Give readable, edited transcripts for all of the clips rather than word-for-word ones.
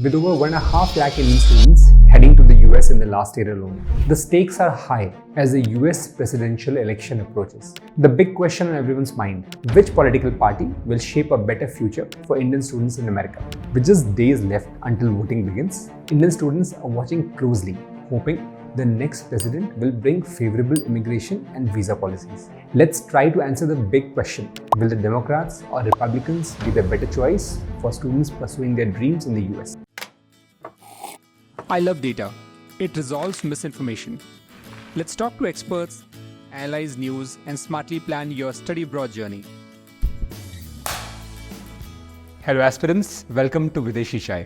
With over 1.5 lakh Indian students heading to the US in the last year alone. The stakes are high as the US presidential election approaches. The big question on everyone's mind, which political party will shape a better future for Indian students in America? With just days left until voting begins, Indian students are watching closely, hoping the next president will bring favorable immigration and visa policies. Let's try to answer the big question. Will the Democrats or Republicans be the better choice for students pursuing their dreams in the US? I love data. It resolves misinformation. Let's talk to experts, analyze news, and smartly plan your study abroad journey. Hello aspirants, welcome to Videshi Chai.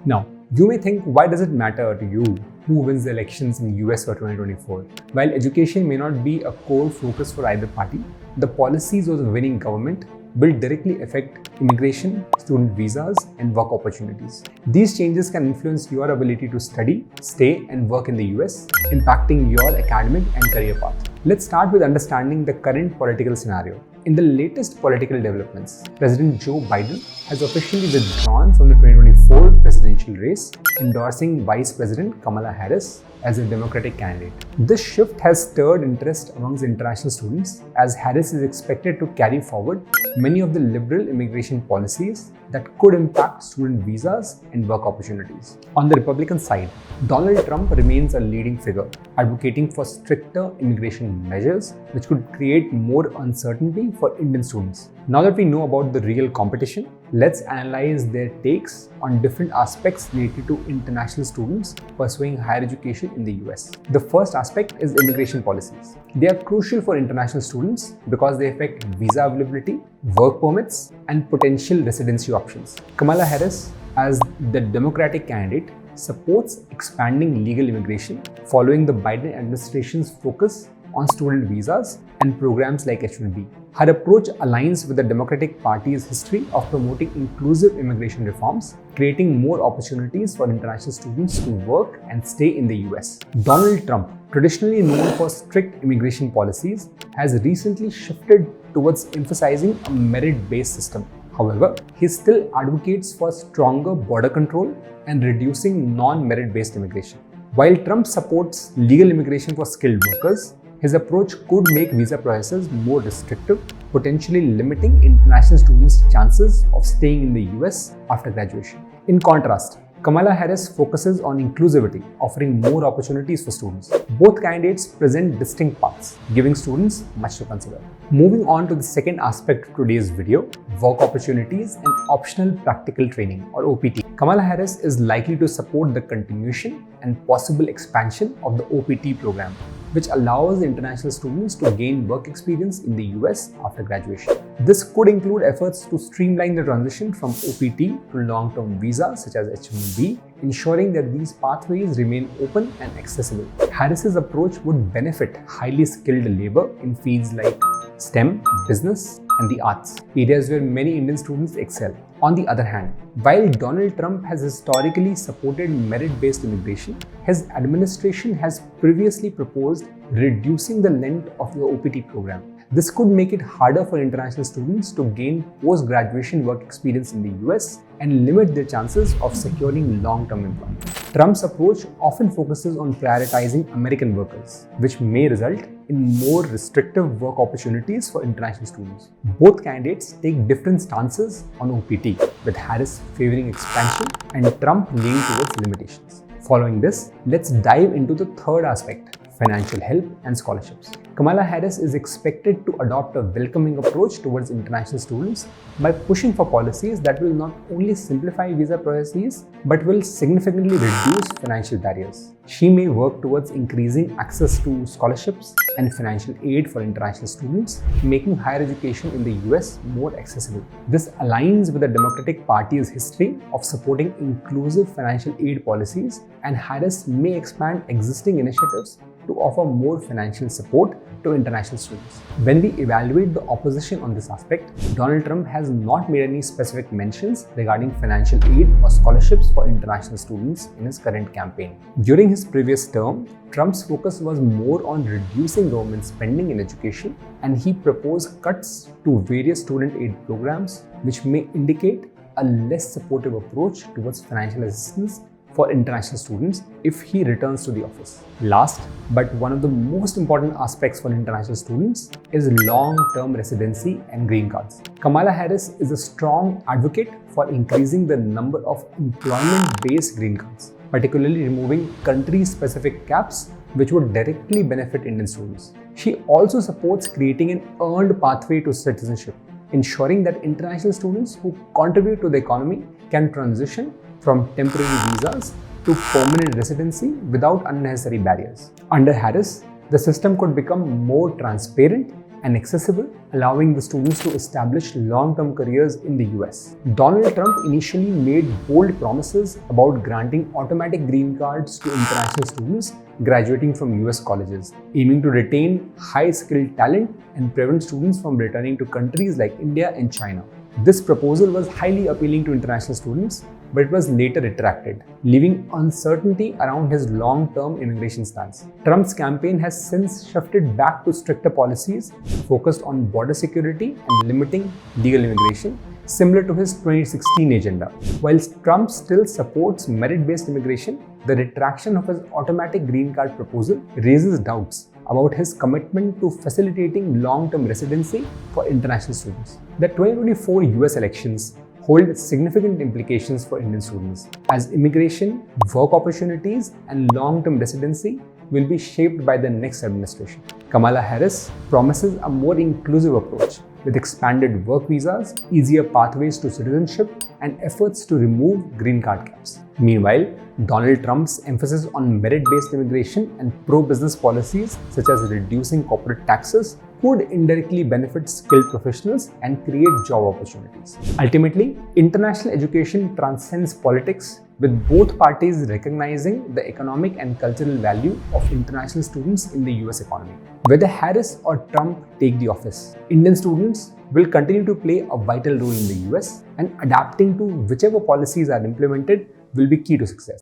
Now, you may think, why does it matter to you who wins the elections in US for 2024? While education may not be a core focus for either party, the policies of the winning government will directly affect immigration, student visas, and work opportunities. These changes can influence your ability to study, stay, and work in the US, impacting your academic and career path. Let's start with understanding the current political scenario. In the latest political developments, President Joe Biden has officially withdrawn from the 2024 presidential race, endorsing Vice President Kamala Harris as a Democratic candidate. This shift has stirred interest amongst international students, as Harris is expected to carry forward many of the liberal immigration policies that could impact student visas and work opportunities. On the Republican side, Donald Trump remains a leading figure, advocating for stricter immigration measures which could create more uncertainty for Indian students. Now that we know about the real competition, let's analyze their takes on different aspects related to international students pursuing higher education in the US. The first aspect is immigration policies. They are crucial for international students because they affect visa availability, work permits, and potential residency options. Kamala Harris, as the Democratic candidate, supports expanding legal immigration following the Biden administration's focus on student visas and programs like H-1B. Her approach aligns with the Democratic Party's history of promoting inclusive immigration reforms, creating more opportunities for international students to work and stay in the US. Donald Trump, traditionally known for strict immigration policies, has recently shifted towards emphasizing a merit-based system. However, he still advocates for stronger border control and reducing non-merit-based immigration. While Trump supports legal immigration for skilled workers, his approach could make visa processes more restrictive, potentially limiting international students' chances of staying in the US after graduation. In contrast, Kamala Harris focuses on inclusivity, offering more opportunities for students. Both candidates present distinct paths, giving students much to consider. Moving on to the second aspect of today's video, work opportunities and optional practical training, or OPT. Kamala Harris is likely to support the continuation and possible expansion of the OPT program, which allows international students to gain work experience in the US after graduation. This could include efforts to streamline the transition from OPT to long-term visas such as H-1B, ensuring that these pathways remain open and accessible. Harris's approach would benefit highly skilled labor in fields like STEM, business, and the arts, areas where many Indian students excel. On the other hand, while Donald Trump has historically supported merit-based immigration, his administration has previously proposed reducing the length of the OPT program. This could make it harder for international students to gain post-graduation work experience in the US and limit their chances of securing long-term employment. Trump's approach often focuses on prioritizing American workers, which may result in more restrictive work opportunities for international students. Both candidates take different stances on OPT, with Harris favoring expansion and Trump leaning towards limitations. Following this, let's dive into the third aspect, financial help and scholarships. Kamala Harris is expected to adopt a welcoming approach towards international students by pushing for policies that will not only simplify visa processes but will significantly reduce financial barriers. She may work towards increasing access to scholarships and financial aid for international students, making higher education in the US more accessible. This aligns with the Democratic Party's history of supporting inclusive financial aid policies, and Harris may expand existing initiatives to offer more financial support to international students. When we evaluate the opposition on this aspect, Donald Trump has not made any specific mentions regarding financial aid or scholarships for international students in his current campaign. During his previous term, Trump's focus was more on reducing government spending in education, and he proposed cuts to various student aid programs, which may indicate a less supportive approach towards financial assistance for international students if he returns to the office. Last, but one of the most important aspects for international students is long-term residency and green cards. Kamala Harris is a strong advocate for increasing the number of employment-based green cards, particularly removing country-specific caps which would directly benefit Indian students. She also supports creating an earned pathway to citizenship, ensuring that international students who contribute to the economy can transition from temporary visas to permanent residency without unnecessary barriers. Under Harris, the system could become more transparent and accessible, allowing the students to establish long-term careers in the US. Donald Trump initially made bold promises about granting automatic green cards to international students graduating from US colleges, aiming to retain high-skilled talent and prevent students from returning to countries like India and China. This proposal was highly appealing to international students, but it was later retracted, leaving uncertainty around his long-term immigration stance. Trump's campaign has since shifted back to stricter policies focused on border security and limiting legal immigration, similar to his 2016 agenda. While Trump still supports merit-based immigration, the retraction of his automatic green card proposal raises doubts about his commitment to facilitating long-term residency for international students. The 2024 US elections hold significant implications for Indian students, as immigration, work opportunities, and long-term residency will be shaped by the next administration. Kamala Harris promises a more inclusive approach with expanded work visas, easier pathways to citizenship, and efforts to remove green card caps. Meanwhile, Donald Trump's emphasis on merit-based immigration and pro-business policies such as reducing corporate taxes could indirectly benefit skilled professionals and create job opportunities. Ultimately, international education transcends politics, with both parties recognizing the economic and cultural value of international students in the US economy. Whether Harris or Trump take the office, Indian students will continue to play a vital role in the US, and adapting to whichever policies are implemented will be key to success.